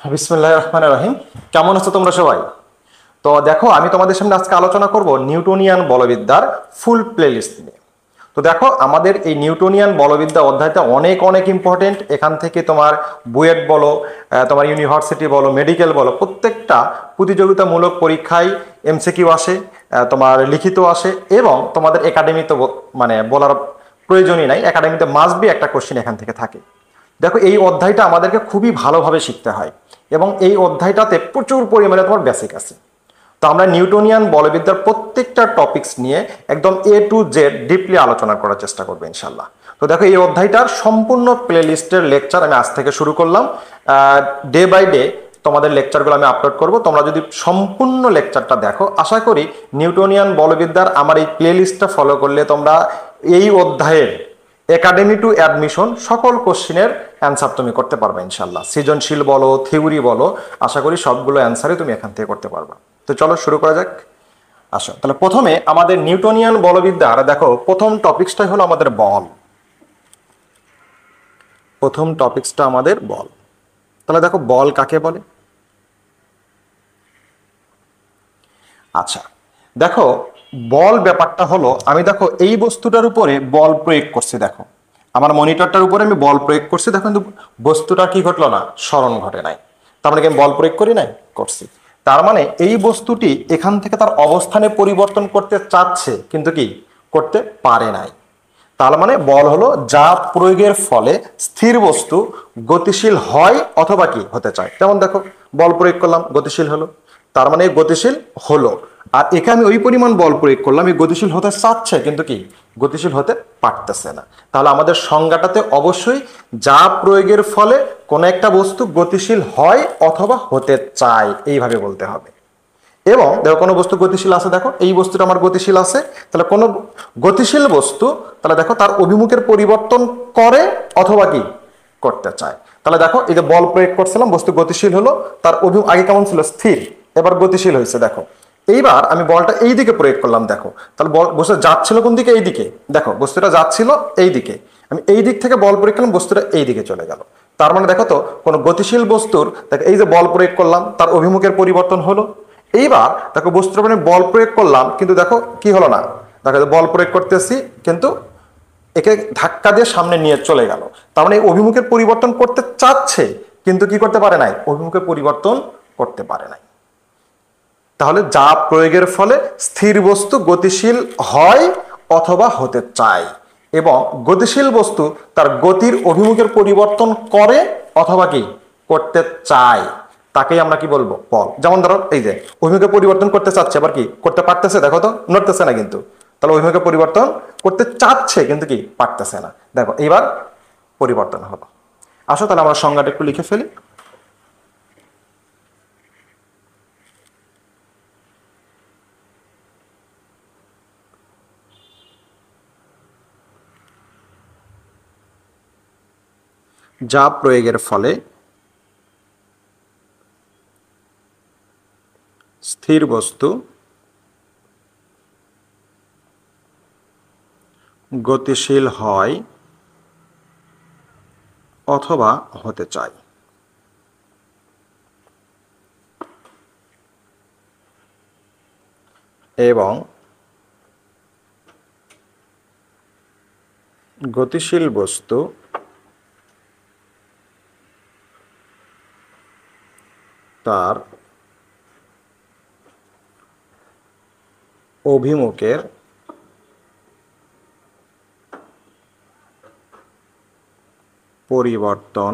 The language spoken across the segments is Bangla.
বিসমিল্লাহির রহমানির রহিম। কেমন আছো তোমরা সবাই? তো দেখো, আমি তোমাদের সামনে আজকে আলোচনা করব নিউটনিয়ান বলবিদ্যার ফুল প্লেলিস্ট নিয়ে। তো দেখো, আমাদের এই নিউটনিয়ান বলবিদ্যা অধ্যায়টা অনেক অনেক ইম্পর্টেন্ট। এখান থেকে তোমার বুয়েট বলো, তোমার ইউনিভার্সিটি বলো, মেডিকেল বলো, প্রত্যেকটা প্রতিযোগিতামূলক পরীক্ষায় এমসিকিউ আসে, তোমার লিখিত আসে, এবং তোমাদের একাডেমিতে মানে বলার প্রয়োজনই নাই, একাডেমিতে মাস্ট বি একটা কোশ্চেন এখান থেকে থাকে। দেখো, এই অধ্যায়টা আমাদেরকে খুবই ভালোভাবে শিখতে হয়, এবং এই অধ্যায়টাতে প্রচুর পরিমাণে তোমার বেসিক আছে। তো আমরা নিউটনিয়ান বলবিদ্যার প্রত্যেকটা টপিকস নিয়ে একদম এ টু জেড ডিপলি আলোচনা করার চেষ্টা করবো ইনশাল্লাহ। তো দেখো, এই অধ্যায়টার সম্পূর্ণ প্লেলিস্টের লেকচার আমি আজ থেকে শুরু করলাম। ডে বাই ডে তোমাদের লেকচারগুলো আমি আপলোড করব। তোমরা যদি সম্পূর্ণ লেকচারটা দেখো, আশা করি নিউটনিয়ান বলবিদ্যার আমার এই প্লেলিস্টটা ফলো করলে তোমরা এই অধ্যায়ের একাডেমি টু অ্যাডমিশন সকল কোশ্চিনের অ্যান্সার তুমি করতে পারবে ইনশাল্লাহ। সৃজনশীল বলো, থিওরি বলো, আশা করি সবগুলো অ্যান্সারই তুমি এখান থেকে করতে পারবে। তো চলো শুরু করা যাক। আসো, তাহলে প্রথমে আমাদের নিউটনিয়ান বলবিদ্যার দেখো প্রথম টপিকসটাই হলো আমাদের বল। প্রথম টপিকসটা আমাদের বল। তাহলে দেখো, বল কাকে বলে? আচ্ছা, দেখো, বল ব্যাপারটা হলো, আমি দেখো এই বস্তুটার উপরে বল প্রয়োগ করছি। দেখো, আমার মনিটরটার উপরে আমি বল প্রয়োগ করছি, দেখো কিন্তু বস্তুটা কি ঘটলো না, স্মরণ ঘটে নাই। তার মানে কি আমি বল প্রয়োগ করি নাই? করছি। তার মানে এই বস্তুটি এখান থেকে তার অবস্থানে পরিবর্তন করতে চাচ্ছে, কিন্তু কি করতে পারে নাই। তার মানে বল হলো যা প্রয়োগের ফলে স্থির বস্তু গতিশীল হয় অথবা কি হতে চায়। যেমন দেখো, বল প্রয়োগ করলাম, গতিশীল হলো, তার মানে গতিশীল হলো। আর এখানে ওই পরিমাণ বল প্রয়োগ করলাম, এই গতিশীল হতে চাচ্ছে কিন্তু কি গতিশীল হতে পারতেছে না। তাহলে আমাদের সংজ্ঞাটাতে অবশ্যই যা প্রয়োগের ফলে কোনো একটা বস্তু গতিশীল হয় অথবা হতে চায়, এইভাবে বলতে হবে। এবং দেখো, কোনো বস্তু গতিশীল আছে, দেখো এই বস্তুটা আমার গতিশীল আছে, তাহলে কোনো গতিশীল বস্তু তাহলে দেখো তার অভিমুখের পরিবর্তন করে অথবা কি করতে চায়। তাহলে দেখো, এই যে বল প্রয়োগ করছিলাম, বস্তু গতিশীল হলো, তার অভিমুখ আগে কেমন ছিল, স্থির, এবার গতিশীল হয়েছে। দেখো, এইবার আমি বলটা এই দিকে প্রয়োগ করলাম, দেখো তাহলে বস্তু যাচ্ছিল কোন দিকে, এই দিকে। দেখো, বস্তুটা যাচ্ছিল এই দিকে, আমি এই দিক থেকে বল প্রয়োগ করলাম, বস্তুটা এই দিকে চলে গেল। তার মানে দেখো তো, কোনো গতিশীল বস্তুর দেখো এই যে বল প্রয়োগ করলাম, তার অভিমুখের পরিবর্তন হলো। এইবার দেখো, বস্তুর মানে বল প্রয়োগ করলাম, কিন্তু দেখো কি হলো না, দেখো বল প্রয়োগ করতেছি কিন্তু একে ধাক্কা দিয়ে সামনে নিয়ে চলে গেল। তার মানে অভিমুখের পরিবর্তন করতে চাচ্ছে, কিন্তু কি করতে পারে নাই, অভিমুখের পরিবর্তন করতে পারে নাই। তাহলে যা প্রয়োগের ফলে স্থির বস্তু গতিশীল হয় অথবা হতে চায়, এবং গতিশীল বস্তু তার গতির অভিমুখের পরিবর্তন করে অথবা কি করতে চায়, তাকেই আমরা কি বলবো, বল। যেমন ধরো, এই যে অভিমুখের পরিবর্তন করতে চাচ্ছে, আবার কি করতে পারতেছে, দেখো তো নড়তেছে না কিন্তু। তাহলে অভিমুখের পরিবর্তন করতে চাচ্ছে কিন্তু কি পারতেছে না। দেখো, এইবার পরিবর্তন হলো। আসো, তাহলে আমরা সংজ্ঞাটা একটু লিখে ফেলি। যা প্রয়োগের ফলে স্থির বস্তু গতিশীল হয় অথবা হতে চায়। এবং গতিশীল বস্তু তার অভিমুখের পরিবর্তন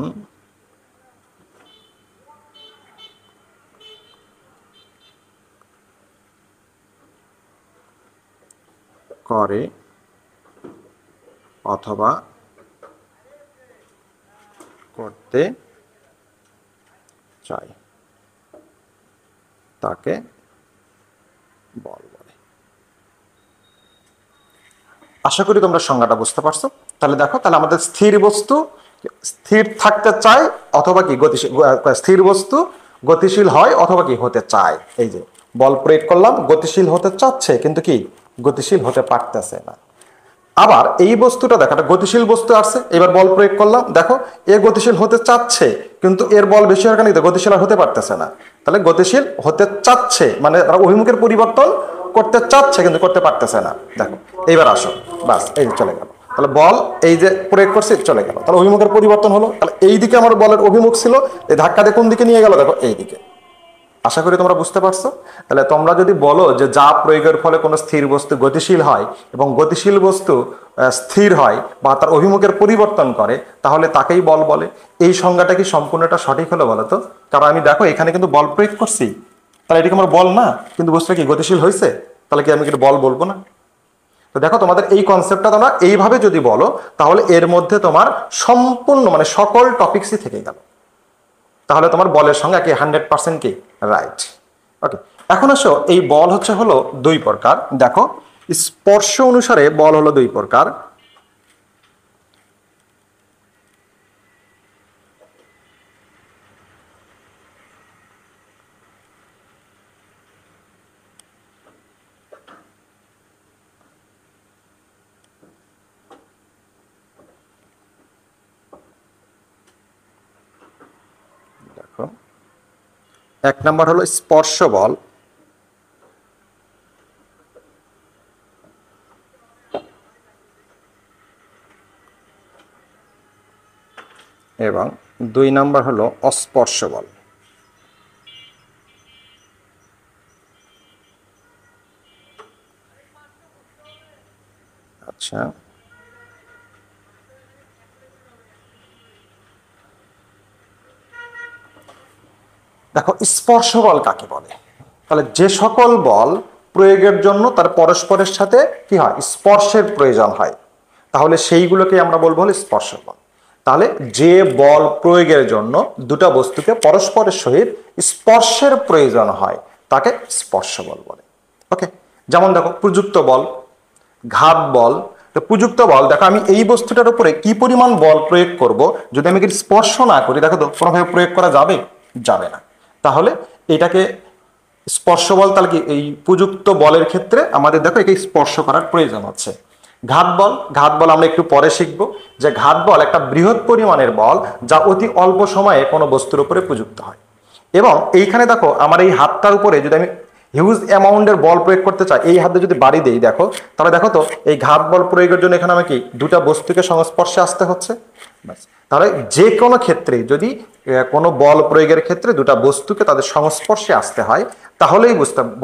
করে অথবা করতে চায়, তাকে বল বলে। আশা করি তোমরা সংজ্ঞাটা বুঝতে পারছো। তাহলে দেখো, তাহলে আমাদের স্থির বস্তু স্থির থাকতে চায় অথবা কি গতিশীল, স্থির বস্তু গতিশীল হয় অথবা কি হতে চায়। এই যে বল প্রয়োগ করলাম, গতিশীল হতে চাচ্ছে কিন্তু কি গতিশীল হতে পারতেছে না। আবার এই বস্তুটা দেখো, একটা গতিশীল বস্তু আসছে, এবার বল প্রয়োগ করলাম, দেখো এ গতিশীল হতে চাচ্ছে কিন্তু এর বল বেশি হওয়ার কারণে গতিশীল আর হতে পারতেছে না। তাহলে গতিশীল হতে চাচ্ছে মানে তারা অভিমুখের পরিবর্তন করতে চাচ্ছে কিন্তু করতে পারতেছে না। দেখো এইবার আসো, বাস এই চলে গেল। তাহলে বল এই যে প্রয়োগ করছে চলে গেল, তাহলে অভিমুখের পরিবর্তন হলো। তাহলে এই দিকে আমার বলের অভিমুখ ছিল, এই ধাক্কা দিয়ে কোন দিকে নিয়ে গেল দেখো এই দিকে। আশা করি তোমরা বুঝতে পারছো। তাহলে তোমরা যদি বলো যে যা প্রয়োগের ফলে কোনো স্থির বস্তু গতিশীল হয় এবং গতিশীল বস্তু স্থির হয় বা তার অভিমুখের পরিবর্তন করে, তাহলে তাকেই বল বলে। এই সংজ্ঞাটা কি সম্পূর্ণটা সঠিক হলো বলো তো? কারণ আমি দেখো এখানে কিন্তু বল প্রয়োগ করছি, তাহলে এটি আমার বল না, কিন্তু বস্তুটা কি গতিশীল হয়েছে, তাহলে কি আমি কিন্তু বল বলবো না? তো দেখো তোমাদের এই কনসেপ্টটা তোমরা এইভাবে যদি বলো, তাহলে এর মধ্যে তোমার সম্পূর্ণ মানে সকল টপিকসই থেকে গেল। তাহলে তোমার বলের সঙ্গে কি 100% কি রাইট। ওকে, এখন আসো এই বল হলো দুই প্রকার। দেখো স্পর্শ অনুসারে বল হলো দুই প্রকার। দেখো এক নাম্বার হলো স্পর্শ বল, এবং দুই নাম্বার হলো অস্পর্শ বল। আচ্ছা, দেখো স্পর্শ বল কাকে বলে? তাহলে যে সকল বল প্রয়োগের জন্য তার পরস্পরের সাথে কি হয় স্পর্শের প্রয়োজন হয়, তাহলে সেইগুলোকে আমরা বলবো হলো স্পর্শ বল। তাহলে যে বল প্রয়োগের জন্য দুটা বস্তুকে পরস্পরের সহিত স্পর্শের প্রয়োজন হয় তাকে স্পর্শ বল বলে। ওকে, যেমন দেখো প্রযুক্ত বল, ঘাত বল। তো প্রযুক্ত বল দেখো আমি এই বস্তুটার উপরে কি পরিমাণ বল প্রয়োগ করব, যদি আমি কি স্পর্শ না করি দেখো তো কোনোভাবে প্রয়োগ করা যাবে? যাবে না। তাহলে এটাকে স্পর্শ বল। তাহলে কি এই প্রযুক্ত বলের ক্ষেত্রে আমাদের দেখো একে স্পর্শ করার প্রয়োজন হচ্ছে। ঘাত বল, ঘাত বল আমরা একটু পরে শিখবো যে ঘাত বল একটা বৃহৎ পরিমাণের বল যা অতি অল্প সময়ে কোনো বস্তুর উপরে প্রযুক্ত হয়। এবং এইখানে দেখো আমার এই হাতটার উপরে যদি আমি হিউজ অ্যামাউন্টের বল প্রয়োগ করতে চাই, এই হাতে যদি বাড়ি দেই দেখো, তাহলে দেখো তো এই ঘাত বল প্রয়োগের জন্য এখানে আমাকে দুটা বস্তুকে সংস্পর্শে আসতে হচ্ছে। তাহলে যে কোনো ক্ষেত্রে যদি কোনো বল প্রয়োগের ক্ষেত্রে দুটা বস্তুকে তাদের সংস্পর্শে আসতে হয়, তাহলেই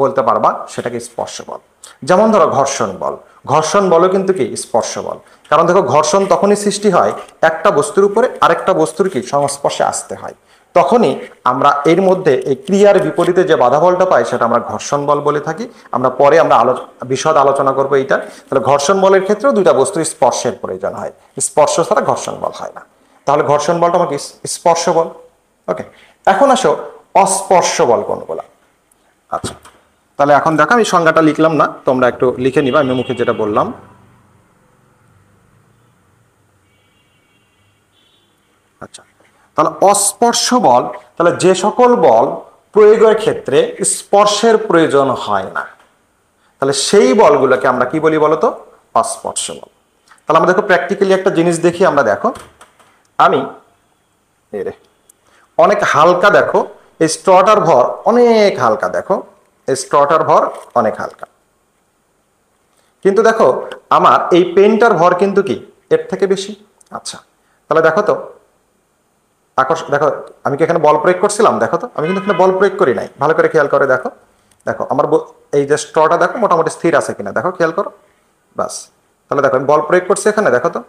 বলতে পারবা সেটাকে স্পর্শ বল। যেমন ধরো ঘর্ষণ বল, ঘর্ষণ বলও কিন্তু কি স্পর্শ বল। কারণ দেখো ঘর্ষণ তখনই সৃষ্টি হয় একটা বস্তুর উপরে আরেকটা বস্তুর কি সংস্পর্শে আসতে হয়, তখনই আমরা এর মধ্যে এই ক্রিয়ার বিপরীতে যে বাধা বলটা পাই সেটা আমরা ঘর্ষণ বল বলে থাকি। আমরা পরে আমরা বিশদ আলোচনা করবো এইটা। তাহলে ঘর্ষণ বলের ক্ষেত্রেও দুইটা বস্তুর স্পর্শের প্রয়োজন হয়, স্পর্শ ছাড়া ঘর্ষণ বল হয় না। তাহলে ঘর্ষণ বলটা আমাকে স্পর্শ বল। ওকে, এখন আসো অস্পর্শ বল কোনগুলো। আচ্ছা, তাহলে এখন দেখো আমি সংজ্ঞাটা লিখলাম না, তোমরা একটু লিখে নিবা আমি মুখে যেটা বললাম। আচ্ছা, তাহলে অস্পর্শ বল, তাহলে যে সকল বল প্রয়োগের ক্ষেত্রে স্পর্শের প্রয়োজন হয় না, তাহলে সেই বলগুলোকে আমরা কি বলি বলতো? অস্পর্শ বল। তাহলে আমরা দেখো প্র্যাকটিক্যালি একটা জিনিস দেখি আমরা। দেখো আমি অনেক হালকা, দেখো এই স্ট্রটার ভর অনেক হালকা, দেখো এই স্ট্রটার ভর অনেক হালকা, কিন্তু দেখো আমার এই পেনটার ভর কিন্তু কি এর থেকে বেশি। আচ্ছা, তাহলে দেখো তো দেখো আমি কি এখানে বল প্রয়োগ করছিলাম? দেখো তো আমি কিন্তু এখানে বল প্রয়োগ করি নাই, ভালো করে খেয়াল করে দেখো। দেখো আমার এই যে স্ট্রটা দেখো মোটামুটি স্থির আছে কিনা, দেখো খেয়াল করো। বাস, তাহলে দেখো আমি বল প্রয়োগ করছি এখানে, দেখো তো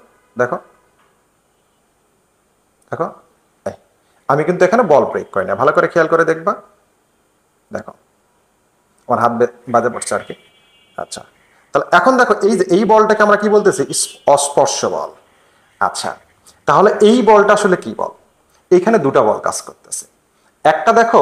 দেখো দেখো আমি কিন্তু এখানে বল প্রয়োগ করি না, ভালো করে খেয়াল করে দেখবা। দেখো আমার হাত বাজে পড়ছে আর কি। আচ্ছা, তাহলে এখন দেখো এই যে এই বলটাকে আমরা কি বলতেছি? অস্পর্শ বল। আচ্ছা, তাহলে এই বলটা আসলে কি বল? এখানে দুটা বল কাজ করতেছে। একটা দেখো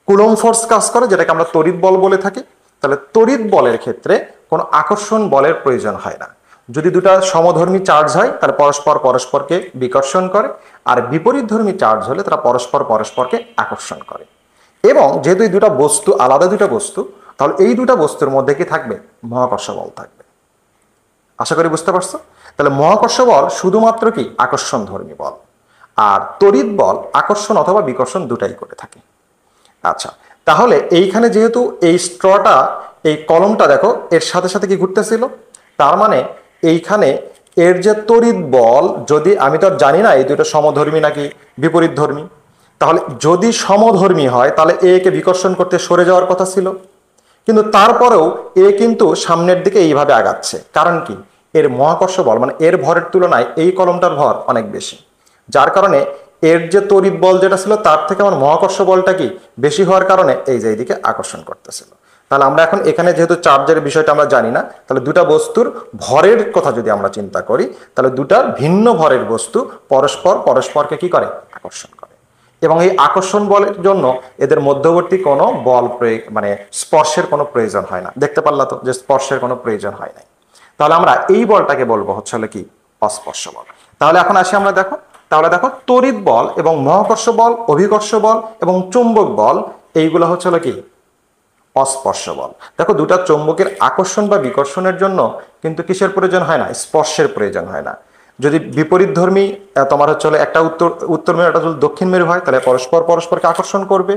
কুলম্ব ফোর্স কাজ করে, যেটাকে আমরা তড়িৎ বল বলে থাকি। তাহলে তড়িৎ বলের ক্ষেত্রে কোনো আকর্ষণ বলের প্রয়োজন হয় না। যদি দুটা সমধর্মী চার্জ হয় তাহলে পরস্পর পরস্পরকে বিকর্ষণ করে, আর বিপরীতধর্মী চার্জ হলে তারা পরস্পর পরস্পরকে আকর্ষণ করে। এবং যেহেতু এই দুটা বস্তু আলাদা দুটা বস্তু, তাহলে এই দুটা বস্তুর মধ্যে কি থাকবে? মহাকর্ষ বল থাকবে। আশা করি বুঝতে পারছো। তাহলে মহাকর্ষ বল শুধুমাত্র কি আকর্ষণধর্মী বল, আর তড়িৎ বল আকর্ষণ অথবা বিকর্ষণ দুটাই করে থাকে। আচ্ছা, তাহলে এইখানে যেহেতু এই স্ট্রটা, এই কলমটা দেখো এর সাথে সাথে কি ঘুরতেছিল, তার মানে এইখানে এর যে তড়িৎ বল, যদি আমি তো আর জানি না এই দুটো সমধর্মী নাকি বিপরীতধর্মী, তাহলে যদি সমধর্মী হয় তাহলে এ কে বিকর্ষণ করতে সরে যাওয়ার কথা ছিল, কিন্তু তারপরেও এ কিন্তু সামনের দিকে এইভাবে আগাচ্ছে। কারণ কি, এর মহাকর্ষ বল মানে এর ভরের তুলনায় এই কলমটার ভর অনেক বেশি, যার কারণে এর যে তড়িৎ বল যেটা ছিল তার থেকে আমার মহাকর্ষ বলটা কি বেশি হওয়ার কারণে এই যে এইদিকে আকর্ষণ করতেছিল। তাহলে আমরা এখন এখানে যেহেতু চার্জের বিষয়টা আমরা জানি না, তাহলে দুটা বস্তুর ভরের কথা যদি আমরা চিন্তা করি, তাহলে দুটা ভিন্ন ভরের বস্তু পরস্পরকে কি করে, আকর্ষণ করে। এবং এই আকর্ষণ বলের জন্য এদের মধ্যবর্তী কোনো বল প্রয়োগ মানে স্পর্শের কোনো প্রয়োজন হয় না। দেখতে পারলা তো যে স্পর্শের কোনো প্রয়োজন হয় নাই। তাহলে আমরা এই বলটাকে বলবো হচ্ছে হলো কি, অস্পর্শ বল। তাহলে এখন আসি আমরা দেখো, তাহলে দেখো তড়িৎ বল এবং মহাকর্ষ বল, অভিকর্ষ বল এবং চুম্বক বল, এইগুলো হচ্ছে হলো কি অস্পর্শ বল। দেখো দুটা চৌম্বকের আকর্ষণ বা বিকর্ষণের জন্য কিন্তু কিসের প্রয়োজন হয় না, স্পর্শের প্রয়োজন হয় না। যদি বিপরীতধর্মী তোমার হচ্ছে হলো একটা উত্তর মেরু একটা যদি দক্ষিণ মেরু হয় তাহলে পরস্পরকে আকর্ষণ করবে,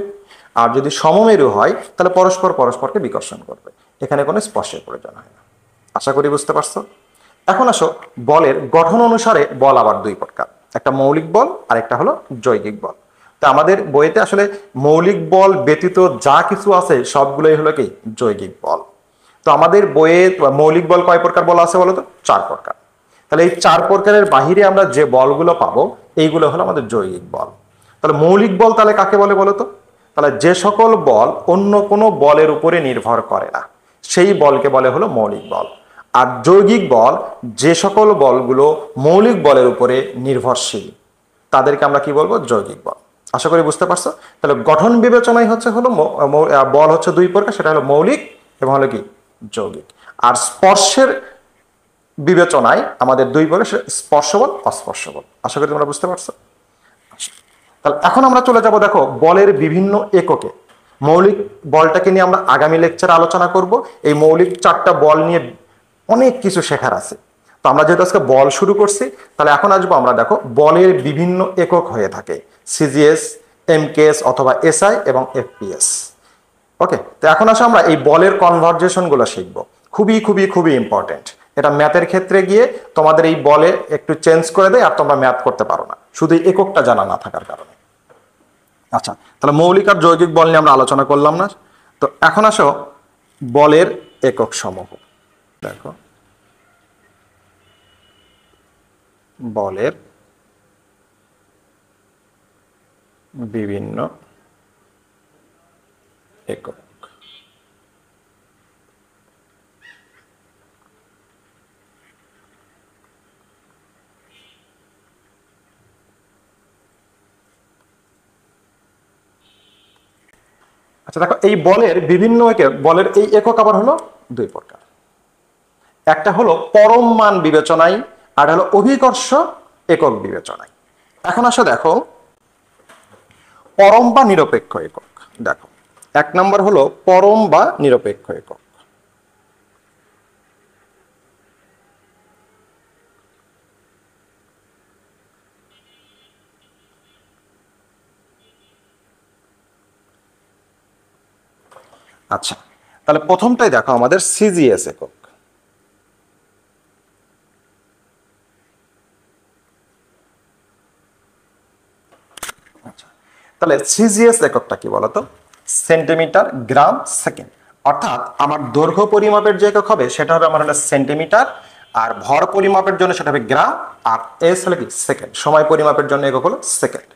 আর যদি সমমেরু হয় তাহলে পরস্পরকে বিকর্ষণ করবে। এখানে কোনো স্পর্শের প্রয়োজন হয় না। আশা করি বুঝতে পারছো। এখন আসো, বলের গঠন অনুসারে বল আবার দুই প্রকার, একটা মৌলিক বল আর একটা হলো যৌগিক বল। তো আমাদের বইতে আসলে মৌলিক বল ব্যতীত যা কিছু আছে সবগুলোই হলো কি যৌগিক বল। তো আমাদের বইয়ে মৌলিক বল কয় প্রকার বলা আছে বলো তো, 4 প্রকার। তাহলে এই 4 প্রকারের বাহিরে আমরা যে বলগুলো পাবো এইগুলো হলো আমাদের যৌগিক বল। তাহলে মৌলিক বল তাহলে কাকে বলে বলো তো, তাহলে যে সকল বল অন্য কোনো বলের উপরে নির্ভর করে না সেই বলকে বলে হলো মৌলিক বল। আর যৌগিক বল যে সকল বলগুলো মৌলিক বলের উপরে নির্ভরশীল তাদেরকে আমরা কি বলবো, যৌগিক বল। আশা করি বুঝতে পারছো। তাহলে গঠন বিবেচনায় হচ্ছে হলো বল হচ্ছে দুই প্রকার, সেটা হলো মৌলিক এবং হলো কি যৌগিক। আর স্পর্শের বিবেচনায় আমাদের দুই বলে, স্পর্শ বল, অস্পর্শ বল। আশা করি তোমরা বুঝতে পারছো। তাহলে এখন আমরা চলে যাব দেখো বলের বিভিন্ন এককে। মৌলিক বলটাকে নিয়ে আমরা আগামী লেকচারে আলোচনা করব। এই মৌলিক 4টা বল নিয়ে অনেক কিছু শেখার আছে। তো আমরা যেহেতু আজকে বল শুরু করছি, তাহলে এখন আসবো আমরা দেখো বলের বিভিন্ন একক হয়ে থাকে, সিজিএস, এমকেএস অথবা এসআই এবং এফপিএস। ওকে, তো এখন আসো আমরা এই বলের কনভার্জেশন গুলো শিখবো। খুবই খুবই খুবই ইম্পর্টেন্ট। এটা ম্যাথের ক্ষেত্রে গিয়ে তোমাদের এই বলে একটু চেঞ্জ করে দেয় আর তোমরা ম্যাথ করতে পারো না, শুধু এককটা জানা না থাকার কারণে। আচ্ছা, তাহলে মৌলিক আর যৌগিক বল নিয়ে আমরা আলোচনা করলাম না। তো এখন আসো বলের একক সমূহ। দেখো বলের বিভিন্ন একক। আচ্ছা দেখো, এই বলের বিভিন্ন বলের এই একক আবার হলো দুই প্রকার। একটা হলো পরম মান বিবেচনায় আর হলো অভিকর্ষ একক বিবেচনায়। এখন আসো দেখো পরম বা নিরপেক্ষ একক। দেখো 1 নম্বর হলো পরম বা নিরপেক্ষ একক। আচ্ছা, তাহলে প্রথমটাই দেখো আমাদের সিজিএস একক। আচ্ছা, তাহলে সিজিএস এককটা কি বলতো, সেন্টিমিটার গ্রাম সেকেন্ড। অর্থাৎ আমার দৈর্ঘ্য পরিমাপের যে একক হবে সেটা হবে আমার হলো সেন্টিমিটার, আর ভর পরিমাপের জন্য সেটা হবে গ্রাম, আর এস হলো কি সেকেন্ড, সময় পরিমাপের জন্য একক হলো সেকেন্ড।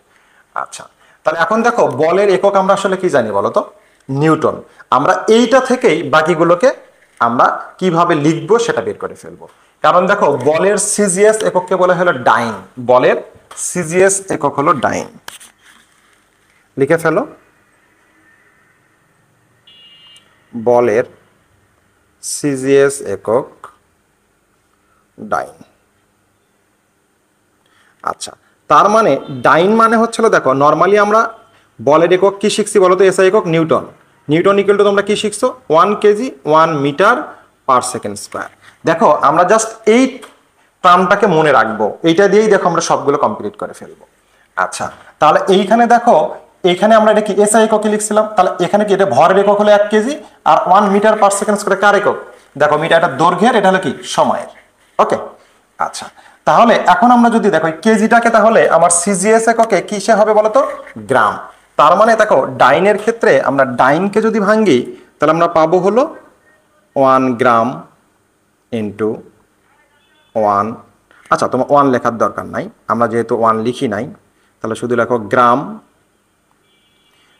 আচ্ছা, তাহলে এখন দেখো বলের একক আমরা আসলে কি জানি বলতো, নিউটন। আমরা এইটা থেকেই বাকিগুলোকে আমরা কিভাবে লিখবো সেটা বের করে ফেলবো। কারণ দেখো বলের সিজিএস একককে বলা হলো ডাইন, বলের সিজিএস একক হলো ডাইন। লিখে ফেলো, বলের সিজিএস একক ডাইন। আচ্ছা, তার মানে ডাইন মানে হচ্ছিল, দেখো নর্মালি আমরা বলের একক কি শিখছি বলো তো, এসআই একক নিউটন। নিউটন ইকুয়াল টু তোমরা কি শিখছো, 1 kg 1 metre per second square. দেখো আমরা জাস্ট এই টার্মটাকে মনে রাখবো, এইটা দিয়েই দেখো আমরা সবগুলো কমপ্লিট করে ফেলবো। আচ্ছা, তাহলে এইখানে দেখো, এইখানে আমরা এটা কি এসআই এককে লিখছিলাম, তাহলে এখানে কি এটা ভরের একক হলো 1 কেজি, আর 1 মিটার/সেকেন্ড স্কয়ার কার একক? দেখো মিটার এটা দৈর্ঘ্যের, এটা হলো কি সময়ের। ওকে, আচ্ছা, তাহলে এখন আমরা যদি দেখো এই কেজিটাকে তাহলে আমার সিজিএস এককে কিসে হবে বলতো? গ্রাম। তার মানে দেখো ডাইনের ক্ষেত্রে আমরা ডাইনকে যদি ভাঙি তাহলে আমরা পাবো হলো 1 গ্রাম ইন্টু 1। আচ্ছা, তোমার 1 লেখার দরকার নাই, আমরা যেহেতু 1 লিখি নাই, তাহলে শুধু লেখো গ্রাম।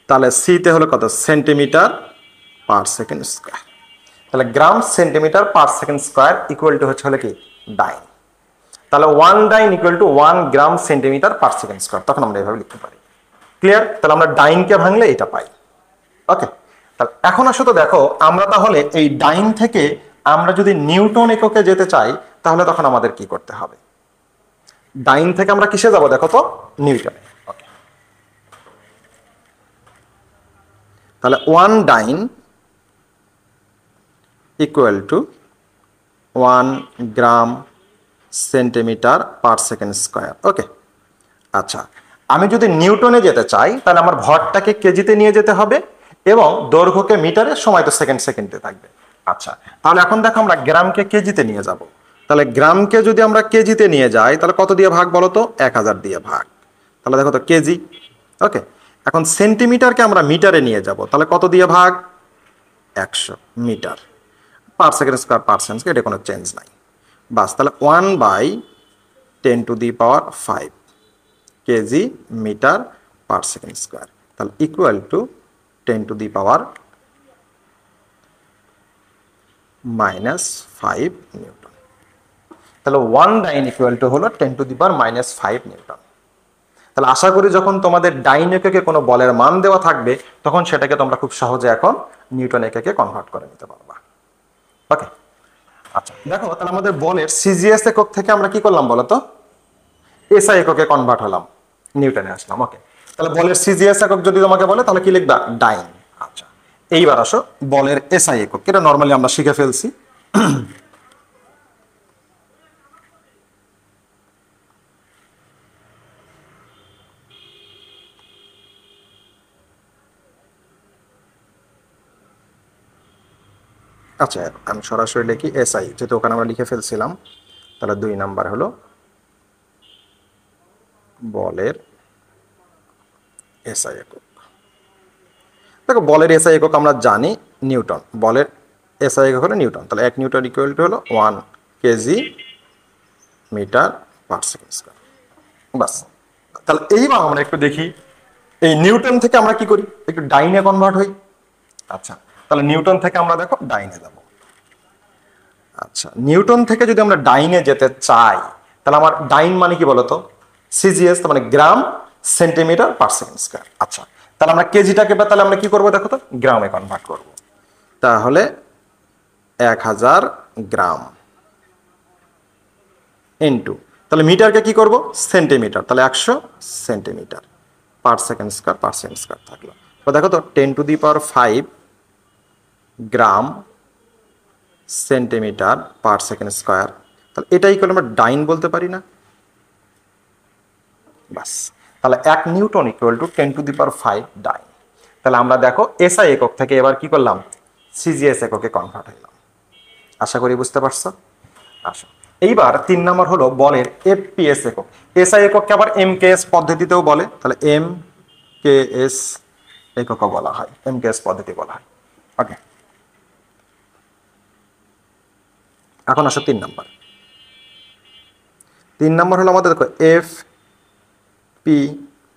তাহলে সিতে হলো কত? সেন্টিমিটার/সেকেন্ড স্কয়ার। তাহলে গ্রাম সেন্টিমিটার/সেকেন্ড স্কয়ার ইকুয়াল টু হচ্ছে হলো কি ডাইন। তাহলে 1 ডাইন ইকুয়াল টু 1 গ্রাম সেন্টিমিটার/সেকেন্ড স্কয়ার, তখন আমরা এভাবে লিখতে পারি। ক্লিয়ার? তাহলে আমরা ডাইনকে ভাঙলে এটা পাই। ওকে, তাহলে এখন আসলে দেখো আমরা তাহলে এই ডাইন থেকে আমরা যদি নিউটন এককে যেতে চাই তাহলে তখন আমাদের কি করতে হবে? ডাইন থেকে আমরা কিসে যাব দেখো তো? নিউটনে। ওকে, তাহলে 1 ডাইন ইকুয়াল টু 1 গ্রাম সেন্টিমিটার/সেকেন্ড স্কয়ার। ওকে, আচ্ছা, আমি যদি নিউটনে যেতে চাই তাহলে আমার ভরটাকে কেজিতে নিয়ে যেতে হবে এবং দৈর্ঘ্যকে মিটারে, সময় তো সেকেন্ড সেকেন্ডে থাকবে। আচ্ছা, তাহলে এখন দেখো আমরা গ্রামকে কেজিতে নিয়ে যাব। তাহলে গ্রামকে যদি আমরা কেজিতে নিয়ে যাই তাহলে কত দিয়ে ভাগ বলো তো? 1000 দিয়ে ভাগ। তাহলে দেখো তো কেজি। ওকে, এখন সেন্টিমিটারকে আমরা মিটারে নিয়ে যাব, তাহলে কত দিয়ে ভাগ? 100 metre per second square per second, এটা কোনো চেঞ্জ নাই। বাস, তাহলে 1/10⁵ কেজি মিটার/সেকেন্ড স্কয়ার, তাহলে ইকুয়াল টু 10⁻⁻5 নিউটন। তাহলে 1 ডাইন ইকুয়াল টু হলো 10⁻⁻5 নিউটন। তাহলে আশা করি যখন তোমাদের ডাইন এককে কোনো বলের মান দেওয়া থাকবে তখন সেটাকে তোমরা খুব সহজে এখন নিউটন এককে কনভার্ট করে নিতে পারবা। ওকে, আচ্ছা, দেখো তাহলে আমাদের বলের সিজিএস একক থেকে আমরা কি করলাম বলতো? এসআই এককে কনভার্ট হলাম, নিউটনে আসলাম। ওকে, তাহলে বলের সিজিএস একক যদি তোমাকে বলে তাহলে কি লিখবা? ডাইন। আচ্ছা, এইবার আসো বলের এসআই একক, এটা নরমালি আমরা শিখে ফেলছি। আচ্ছা, আমি সরাসরি লিখি এসআই, যেহেতু ওখানে আমরা লিখে ফেলছিলাম। তাহলে 2 নাম্বার হলো বলের এসআই একক। দেখো বলের এসআই একক আমরা জানি নিউটন, বলের এসআই একক হলো নিউটন। তাহলে 1 নিউটন ইকুয়াল টু হলো 1 কেজি মিটার/সেকেন্ড স্কয়ার। বাস, তাহলে এইবার আমরা একটু দেখি এই নিউটন থেকে আমরা কি করি, একটু ডাইনে কনভার্ট হই। আচ্ছা, তাহলে নিউটন থেকে আমরা দেখো ডাইনে যাব। আচ্ছা, নিউটন থেকে যদি আমরা ডাইনে যেতে চাই তাহলে আমার ডাইন মানে কি বলতো? সিজিএস, মানে গ্রাম সেন্টিমিটার/সেকেন্ড স্কয়ার। আচ্ছা, তাহলে আমরা কেজিটাকে তাহলে আমরা কি করবো দেখো তো? গ্রামে কনভার্ট করব। তাহলে 1000 গ্রাম ইন্টু, তাহলে মিটারকে কি করব? সেন্টিমিটার, তাহলে 100 সেন্টিমিটার/সেকেন্ড স্কয়ার থাকলো। তো দেখো তো 10⁵ গ্রাম সেন্টিমিটার/সেকেন্ড স্কয়ার, তাহলে এটাই করে আমরা ডাইন বলতে পারি না? বাস, তাহলে 1 নিউটন ইকুয়াল টু 10⁵ ডাইন। তাহলে আমরা দেখো এসআই একক থেকে এবার কি করলাম? সিজিএস এককে কনভার্ট হইলাম। আশা করি বুঝতে পারছো। আসো, এইবার 3 নম্বর হলো বলের এফপিএস একক। এসআই এককে আবার এমকেএস পদ্ধতিতেও বলে, তাহলে এমকেএস এককও বলা হয়, এমকেএস পদ্ধতি বলা হয়। ওকে, এখন আসো 3 নম্বর। 3 নম্বর হলো আমাদের দেখো এফ পি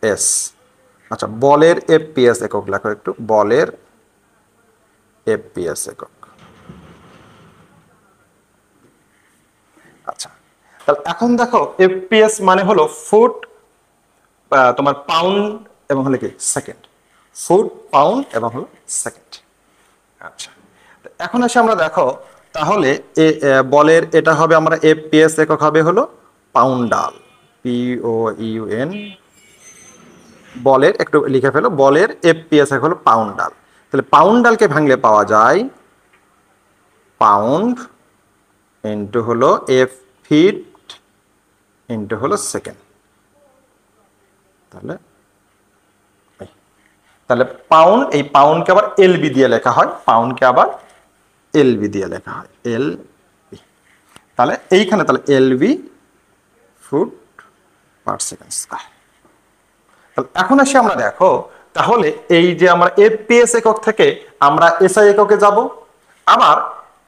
এস। আচ্ছা, বলের এফপিএস একক লেখো একটু, বলের এফপিএস একক। আচ্ছা, তাহলে এখন দেখো এফপিএস মানে হলো ফুট, তোমার পাউন্ড এবং হলো কি সেকেন্ড। ফুট, পাউন্ড এবং হলো সেকেন্ড। আচ্ছা, এখন এসে আমরা দেখো তাহলে বলের এটা হবে আমরা এফপিএস একক হবে হলো পাউন্ডাল, POUN। বলের একটু লিখে ফেলো, বলের এফপিএস একক হলো পাউন্ডাল। তাহলে পাউন্ডালকে ভাঙলে পাওয়া যায় পাউন্ড ইন্টু হলো এফ ফিট ইন্টু হলো সেকেন্ড। তাহলে তাহলে পাউন্ড, এই পাউন্ডকে আবার এলবি দিয়ে লেখা হয়, পাউন্ডকে আবার এলবি দিয়ে লেখা হয়, এলবি। তাহলে এইখানে তাহলে এলবি ফুট পার সেকেন্ড স্কয়ার। তাহলে এখন আসি আমরা দেখো, তাহলে এই যে আমরা এফপিএস একক থেকে আমরা এসআই এককে যাব, আবার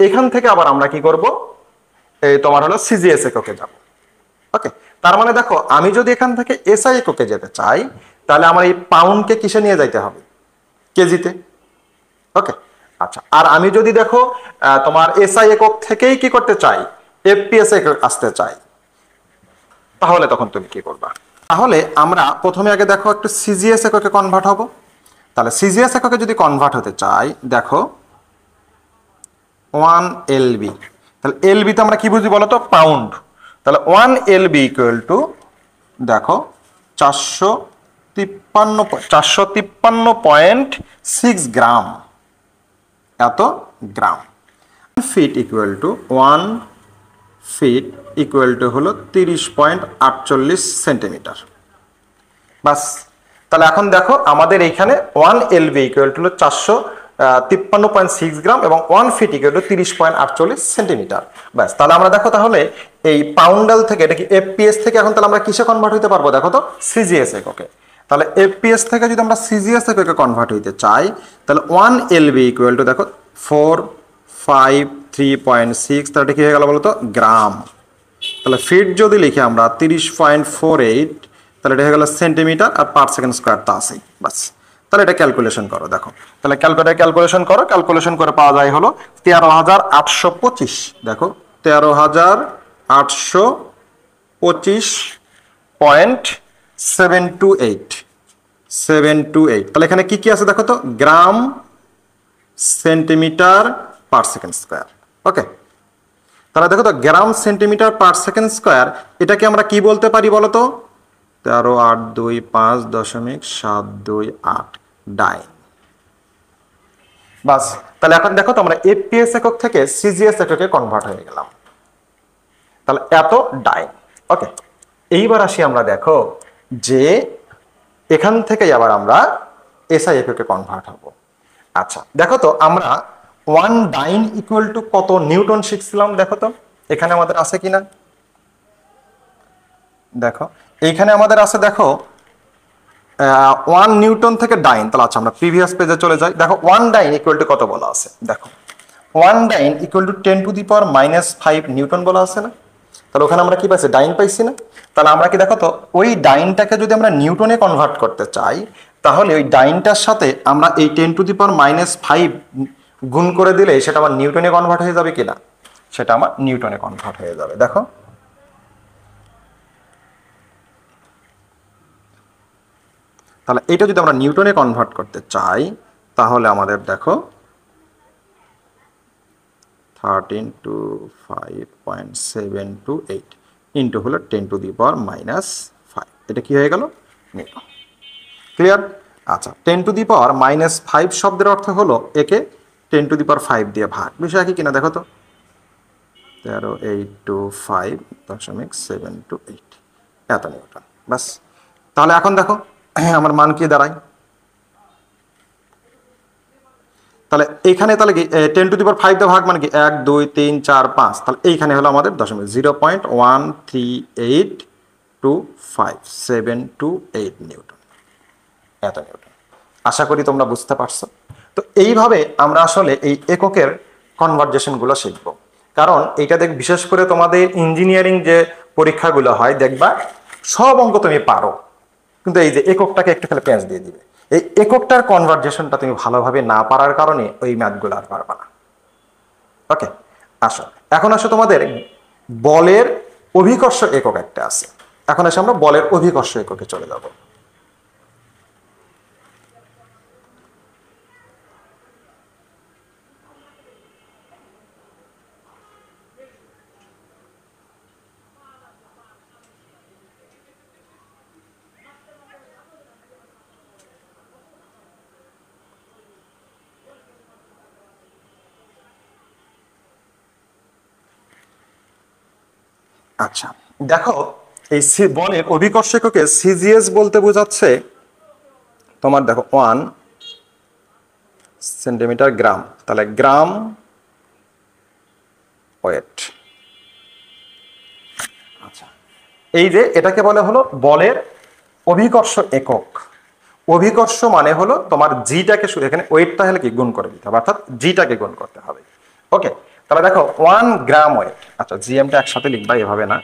এখান থেকে আবার আমরা কি করব, এই তোমার হলো সিজিএস এককে যাব। ওকে, তার মানে দেখো আমি যদি এখান থেকে এসআই এককে যেতে চাই, তাহলে আমার এই পাউন্ডকে কিসে নিয়ে যাইতে হবে, কেজিতে। ওকে, আচ্ছা, আর আমি যদি দেখো তোমার এসআই একক থেকেই কি করতে চাই, এফপিএস একক আসতে চাই, তাহলে তখন তুমি কি করবা? তাহলে আমরা প্রথমে আগে দেখো একটু সিজিএস এককে কনভার্ট হব। তাহলে সিজিএস এককে যদি কনভার্ট হতে চাই, দেখো 1 LB, তাহলে এলবি তে আমরা কি বুঝি বলতো, পাউন্ড। তাহলে 1 LB ইকুয়াল টু দেখো 453.6 গ্রাম, এত gram. Feet equal to 1 feet equal to হলো 30.48 সেন্টিমিটার। বাস, তাহলে এখন দেখো আমাদের এইখানে 1 LB ইকুয়াল টু হলো 453.6 গ্রাম এবং 1 ফিট ইকুয়াল টু 30.48 সেন্টিমিটার। ব্যাস, তাহলে আমরা দেখো তাহলে এই পাউন্ডাল থেকে, এটা কি এফপিএস থেকে এখন তাহলে আমরা কিসে কনভার্ট হইতে পারবো, দেখো তো সিজিএস এককে। তাহলে এফপিএস থেকে যদি আমরা সিজিএস এককে কনভার্ট হইতে চাই, তাহলে 1 LB ইকুয়াল টু দেখো 453.6, তাহলে এটা কি হয়ে গেল বলতো, গ্রাম। তাহলে ফিট যদি লিখি আমরা 30.48, তাহলে এটা হয়ে গেল সেন্টিমিটার, আর পার সেকেন্ড স্কোয়ার তো আছেই। বাস, তাহলে এটা ক্যালকুলেশন করো, দেখো তাহলে ক্যালকুলেশন করো, ক্যালকুলেশন করে পাওয়া যায় হলো 13,825। দেখো 13,825.728, তাহলে এখানে কি কি আছে দেখো তো, গ্রাম, সেন্টিমিটার, পার সেকেন্ড স্কোয়ার। ওকে, তাহলে দেখো তো গ্রাম সেন্টিমিটার পার সেকেন্ড স্কোয়ার, এটাকে আমরা কি বলতে পারি বলতো, 13,825.728 ডাইন। বাস, তাহলে এখন দেখো তো আমরা এফপিএস একক থেকে সিজিএস এককে কনভার্ট হয়ে গেলাম, তাহলে এত ডাইন। ওকে, এইবার আসি আমরা দেখো যে এখান থেকে আবার আমরা এসআই এককে কনভার্ট হব। আচ্ছা, দেখো তো আমরা 1 ডাইন ইকুয়াল টু কত নিউটন শিখছিলাম, দেখো তো এখানে আমাদের আছে কিনা, দেখো এইখানে আমাদের আছে, দেখো 1 নিউটন থেকে ডাইন। তাহলে আচ্ছা আমরা প্রিভিয়াস পেজে চলে যাই, দেখো 1 ডাইন ইকুয়াল টু কত বলা আছে, দেখো 1 ডাইন ইকুয়াল টু 10⁻⁻5 নিউটন বলা আছে না। তাহলে ওখানে আমরা কি পাইছি, ডাইন পাইছি না। তাহলে আমরা কি দেখো তো ওই ডাইনটাকে যদি আমরা নিউটনে কনভার্ট করতে চাই, তাহলে ওই ডাইনটার সাথে আমরা এই 10⁻⁵ গুণ করে দিলে সেটা আমার নিউটনে কনভার্ট হয়ে যাবে কিনা, সেটা আমার নিউটনে কনভার্ট হয়ে যাবে। দেখো তাহলে এটা যদি আমরা নিউটনে কনভার্ট করতে চাই, তাহলে আমাদের দেখো 1325.728 ইন্টু হলো 10⁻⁻5, এটা কি হয়ে গেল, নিউটন। ক্লিয়ার? আচ্ছা, 10⁻⁻5 শব্দের অর্থ হলো একে 10⁵ দিয়ে ভাগ, বিষয় কি কিনা দেখো তো, 13,825.728 এত নিউটন। বাস, তাহলে এখন দেখো আমার মান কি দাঁড়ায়, তাহলে এইখানে তাহলে কি 10⁵ দিয়ে ভাগ মানে কি 1 2 3 4 5, তাহলে এইখানে হলো আমাদের দশমিক 0.13825.728 নিউটন, এত নিউটন। আশা করি তোমরা বুঝতে পারছো। তো এইভাবে আমরা আসলে এই এককের কনভার্জেশন গুলো শিখব, কারণ এইটা দেখ বিশেষ করে তোমাদের ইঞ্জিনিয়ারিং যে পরীক্ষাগুলো হয় দেখবা সব অঙ্ক তুমি পারো, কিন্তু এই যে এককটাকে একটু খালি প্যাঁচ দিয়ে দিবে, এই এককটার কনভার্জেশনটা তুমি ভালোভাবে না পারার কারণে ওই ম্যাথগুলো আর পারবা না। ওকে, আসো এখন আসো তোমাদের বলের অভিকর্ষ একক একটা আছে, এখন আসে আমরা বলের অভিকর্ষ এককে চলে যাব। আচ্ছা, দেখো এই বলের অভিকর্ষ এককে সিজিএস বলতে বোঝাচ্ছে তোমার দেখো 1 সেন্টিমিটার গ্রাম, তাহলে গ্রাম ওয়েট। আচ্ছা, এই যে এটাকে বলে হলো বলের অভিকর্ষ একক। অভিকর্ষ মানে হলো তোমার জিটাকে শুধু এখানে ওয়েটটা হলে কি গুণ করে দিতে হবে, অর্থাৎ জিটাকে গুণ করতে হবে। ওকে, তাহলে দেখো 1 গ্রাম ওয়েট। আচ্ছা, জিএমটা একসাথে লিখবা, এভাবে না।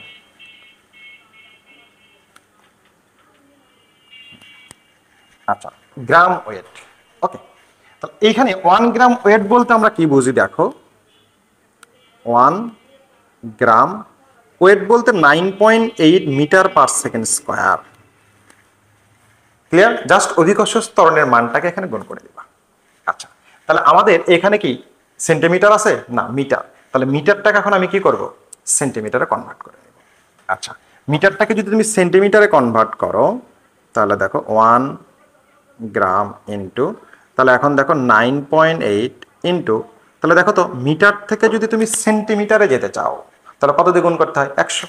আচ্ছা, গ্রাম ওয়েট। ওকে, তাহলে এইখানে 1 গ্রাম ওয়েট বলতে আমরা কি বুঝি দেখো, 1 গ্রাম ওয়েট বলতে 9.8 metre per second square. Clear? Just অধিকর্ষ ত্বরণের মানটাকে এখানে গুণ করে দিবা। আচ্ছা, তাহলে আমাদের এখানে কি সেন্টিমিটার আছে না, মিটার। তাহলে মিটারটাকে এখন আমি কি করব, সেন্টিমিটারে কনভার্ট করে নেব। আচ্ছা, মিটারটাকে যদি তুমি সেন্টিমিটারে কনভার্ট করো, তাহলে দেখো 1 গ্রাম ইন্টু, তাহলে এখন দেখো 9.8 ইন্টু, তাহলে দেখো তো মিটার থেকে যদি তুমি সেন্টিমিটারে যেতে চাও তাহলে কত দিয়ে গুণ করতে হয়, 100।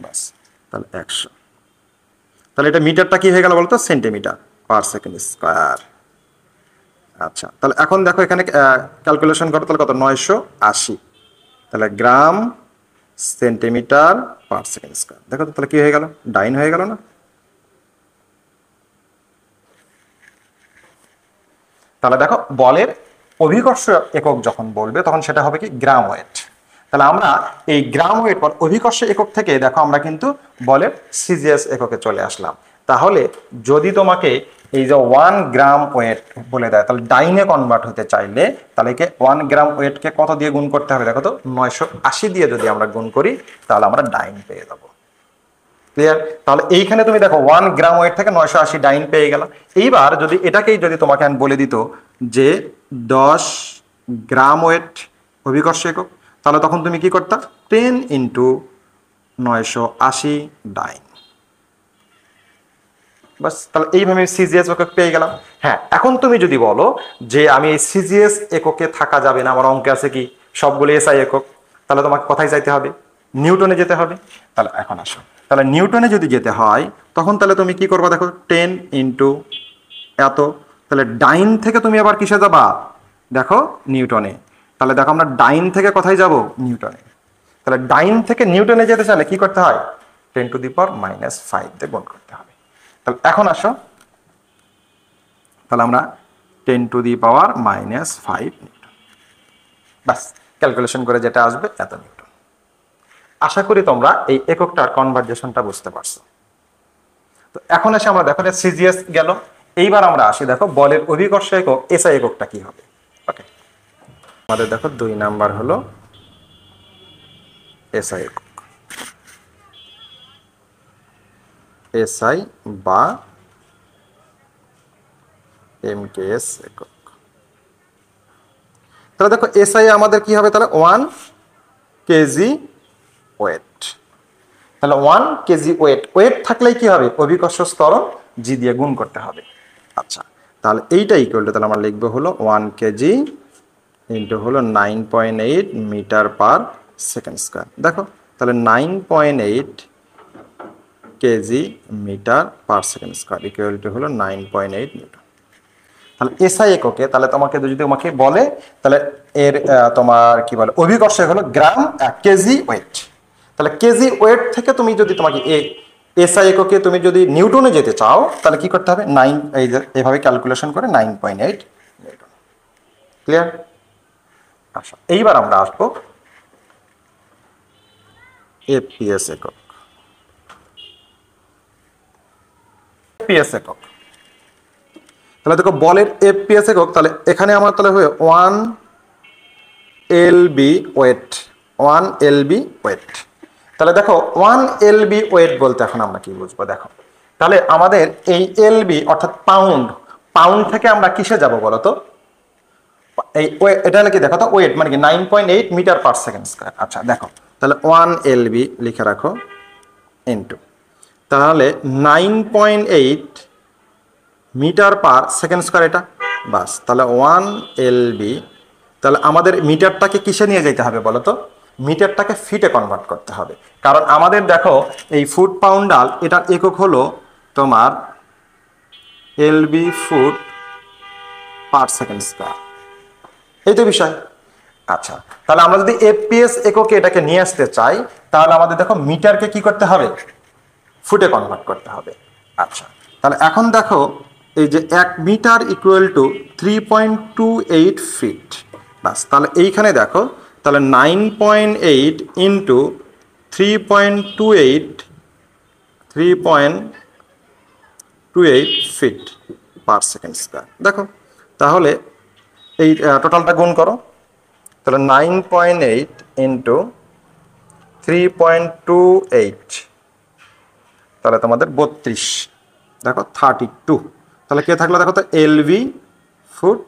বাস, তাহলে 100। তাহলে এটা মিটারটা কি হয়ে গেল বলতো, সেন্টিমিটার পার সেকেন্ড স্কোয়ার। আচ্ছা, তাহলে এখন দেখো এখানে ক্যালকুলেশন করো, তাহলে কত, 980। তাহলে গ্রাম সেন্টিমিটার পার সেকেন্ড স্কোয়ার। দেখো তো তাহলে কি হয়ে গেল, ডাইন হয়ে গেল না? তাহলে দেখো বলের অভিকর্ষ একক যখন বলবে তখন সেটা হবে কি, গ্রাম ওয়েট। তাহলে আমরা এই গ্রাম ওয়েট পর অভিকর্ষ একক থেকে দেখো আমরা কিন্তু বলের সিজিএস এককে চলে আসলাম। তাহলে যদি তোমাকে এই যে 1 গ্রাম ওয়েট বলে দেয়, তাহলে ডাইনে কনভার্ট হতে চাইলে তাহলে 1 গ্রাম ওয়েটকে কত দিয়ে গুণ করতে হবে, দেখো তো 980 দিয়ে যদি আমরা গুণ করি তাহলে আমরা ডাইন পেয়ে যাবো। ক্লিয়ার? তাহলে এইখানে তুমি দেখো 1 গ্রাম ওয়েট থেকে 980 ডাইন পেয়ে গেল। এইবার যদি এটাকেই যদি তোমাকে আমি বলে দিত যে 10 গ্রাম ওয়েট অভিকর্ষ একক, তাহলে তখন তুমি কি করতা, 10 ইন্টু 980 ডাইন। বাস, তাহলে এইভাবে সিজিএস একক পেয়ে গেলাম। হ্যাঁ, এখন তুমি যদি বলো যে আমি এই সিজিএস এককে থাকা যাবে না, আমার অঙ্কে আছে কি সবগুলো এসআই একক, তাহলে তোমাকে কোথায় যাইতে হবে, নিউটনে যেতে হবে। তাহলে এখন আসো, তাহলে নিউটনে যদি যেতে হয় তখন তাহলে তুমি কি করবা, দেখো 10 ইন্টু এত, তাহলে ডাইন থেকে তুমি আবার কিসে যাবা, দেখো নিউটনে। তাহলে দেখো আমরা ডাইন থেকে কোথায় যাব, নিউটনে। তাহলে ডাইন থেকে নিউটনে যেতে চাইলে কি করতে হয়, 10⁻⁻5 দিয়ে গুণ করতে হবে। তাহলে এখন আসো, তাহলে আমরা 10⁻⁻5 নিউটন, বাস ক্যালকুলেশন করে যেটা আসবে এত নিউটন। আশা করি তোমরা এই এককটার কনভার্জেশনটা বুঝতে পারছো। তো এখন এসে আমরা দেখো সিজিএস গেল, এইবার আমরা আসি দেখো বলের অভিকর্ষ একক এসআই এককটা কি হবে। ওকে, আমাদের দেখো 2 নাম্বার হলো এসআই একক, এসআই বা এমকেএস একক। তাহলে দেখো এসআই আমাদের কি হবে, তাহলে 1 কেজি ওয়েট। তাহলে 1 কেজি ওয়েট, ওয়েট থাকলেই কি হবে, অভিকর্ষ ত্বরণ জি দিয়ে গুণ করতে হবে। আচ্ছা, তাহলে এইটা ইকুয়াল টু, তাহলে আমরা লিখবো হলো 1 কেজি ইন্টু হলো 9.8 মিটার পার সেকেন্ড স্কোয়ার। দেখো তাহলে 9.8 kg metre per second square equal to হলো 9.8 নিউটন। তাহলে এসআই এককে, তাহলে তোমাকে যদি তোমাকে বলে তাহলে এর তোমার কি বলে অভিকর্ষ হলো গ্রাম কেজি ওয়েট। তাহলে কেজি ওয়েট থেকে তুমি যদি তোমাকে এসআই এককে তুমি যদি নিউটনে যেতে চাও তাহলে কি করতে হবে, 9, এই যে এভাবে ক্যালকুলেশন করে 9.8 নিউটন। ক্লিয়ার? আচ্ছা, এইবার আমরা আসবো এফপিএস একক। এফপিএস একক, তাহলে দেখো বলের এফপিএস একক, তাহলে এখানে আমার তাহলে হবে 1 এলবি ওয়েট, 1 এলবি ওয়েট। তাহলে দেখো 1 এলবি ওয়েট বলতে এখন আমরা কি বুঝবো, দেখো তাহলে আমাদের এই এলবি অর্থাৎ পাউন্ড, পাউন্ড থেকে আমরা কিসে যাব বলতো, এই এটা হলো কি দেখো তো ওয়েট মানে কি 9.8 মিটার পার সেকেন্ড স্কয়ার। আচ্ছা দেখো, তাহলে 1 এলবি লিখে রাখো ইনটু, তাহলে 9.8 মিটার পার সেকেন্ড স্কয়ার এটা, বাস। তাহলে 1 এলবি, তাহলে আমাদের মিটারটাকে কিসে নিয়ে যেতে হবে বলো তো, মিটারটাকে ফিটে কনভার্ট করতে হবে। কারণ আমাদের দেখো এই ফুট পাউন্ডাল এটার একক হলো তোমার এলবি ফুট পার সেকেন্ড স্কয়ার। এই তো বিষয়। আচ্ছা, তাহলে আমরা যদি এফপিএস এককে এটাকে নিয়ে আসতে চাই, তাহলে আমাদের দেখো মিটারকে কি করতে হবে, ফুটে কনভার্ট করতে হবে। আচ্ছা, তাহলে এখন দেখো এই যে 1 মিটার ইকুয়াল টু 3.28 ফিট। বাস, তাহলে এইখানে দেখো তাহলে 9.8 into 3.28 feet per second square. দেখো তাহলে এই টোটালটা গুণ করো, তাহলে 9.8 ইন্টু 3.28, তাহলে তোমাদের 32, দেখো 32। তাহলে কে থাকলো দেখো তো, এলভি ফুট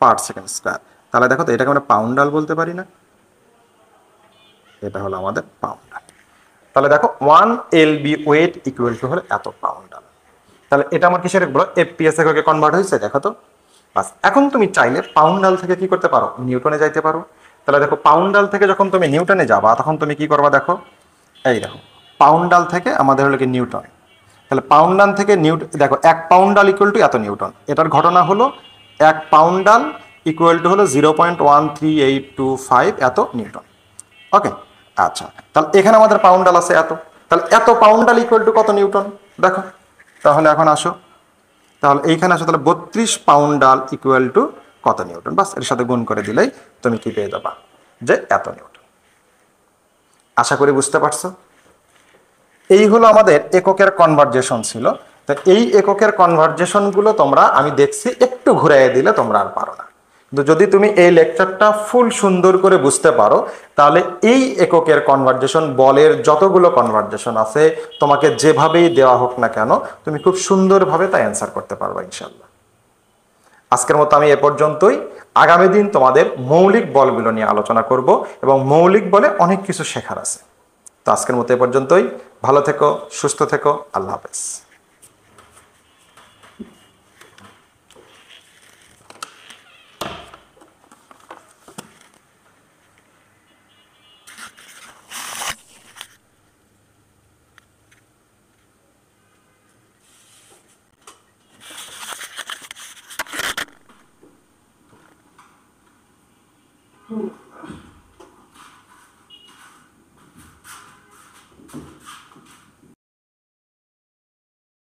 পার সেকেন্ড স্কয়ার। তাহলে দেখো তো এটাকে আমরা পাউন্ডাল বলতে পারি না, এটা হলো আমাদের পাউন্ডাল। তাহলে দেখো 1 LB ওয়েট ইকুয়াল টু হলো এত পাউন্ডাল। তাহলে এটা আমার কিসের বলো, এফপিএস এককে কনভার্ট হয়েছে, দেখো তো। বাস, এখন তুমি চাইলে পাউন্ডাল থেকে কি করতে পারো, নিউটনে যাইতে পারো। তাহলে দেখো পাউন্ডাল থেকে যখন তুমি নিউটনে যাবা তখন তুমি কি করবা, দেখো এই দেখো পাউন্ডাল থেকে আমাদের হলো কি নিউটন। তাহলে পাউন্ডাল থেকে নিউটন, দেখো 1 পাউন্ডাল ইকুয়াল টু এত নিউটন। এটার ঘটনা হলো 1 পাউন্ডাল ইকুয়াল টু হলো 0.13825 এত নিউটন। ওকে, আচ্ছা, তাহলে এখানে আমাদের পাউন্ডাল আছে এত, তাহলে এত পাউন্ডাল ইকুয়াল টু কত নিউটন, দেখো। তাহলে এখন আসো, তাহলে এইখানে আসো, তাহলে 32 পাউন্ডাল ইকুয়াল টু কত নিউটন। বাস, এর সাথে গুণ করে দিলেই তুমি কি পেয়ে যাবা, যে এত নিউটন। আশা করি বুঝতে পারছো। এই হলো আমাদের এককের কনভার্জেশন ছিল। তো এই এককের কনভার্জেশনগুলো তোমরা, আমি দেখছি একটু ঘুরাইয়ে দিলে তোমরা আর পারো না, কিন্তু যদি তুমি এই লেকচারটা ফুল সুন্দর করে বুঝতে পারো, তাহলে এই এককের কনভার্জেশন, বলের যতগুলো কনভার্জেশন আছে তোমাকে যেভাবেই দেওয়া হোক না কেন, তুমি খুব সুন্দরভাবে তা অ্যান্সার করতে পারবে ইনশাল্লাহ। আজকের মতো আমি এ পর্যন্তই। আগামী দিন তোমাদের মৌলিক বলগুলো নিয়ে আলোচনা করব, এবং মৌলিক বলে অনেক কিছু শেখার আছে। তো আজকের মতো এ পর্যন্তই। ভালো থেকো, সুস্থ থেকো, আল্লাহ হাফেজ।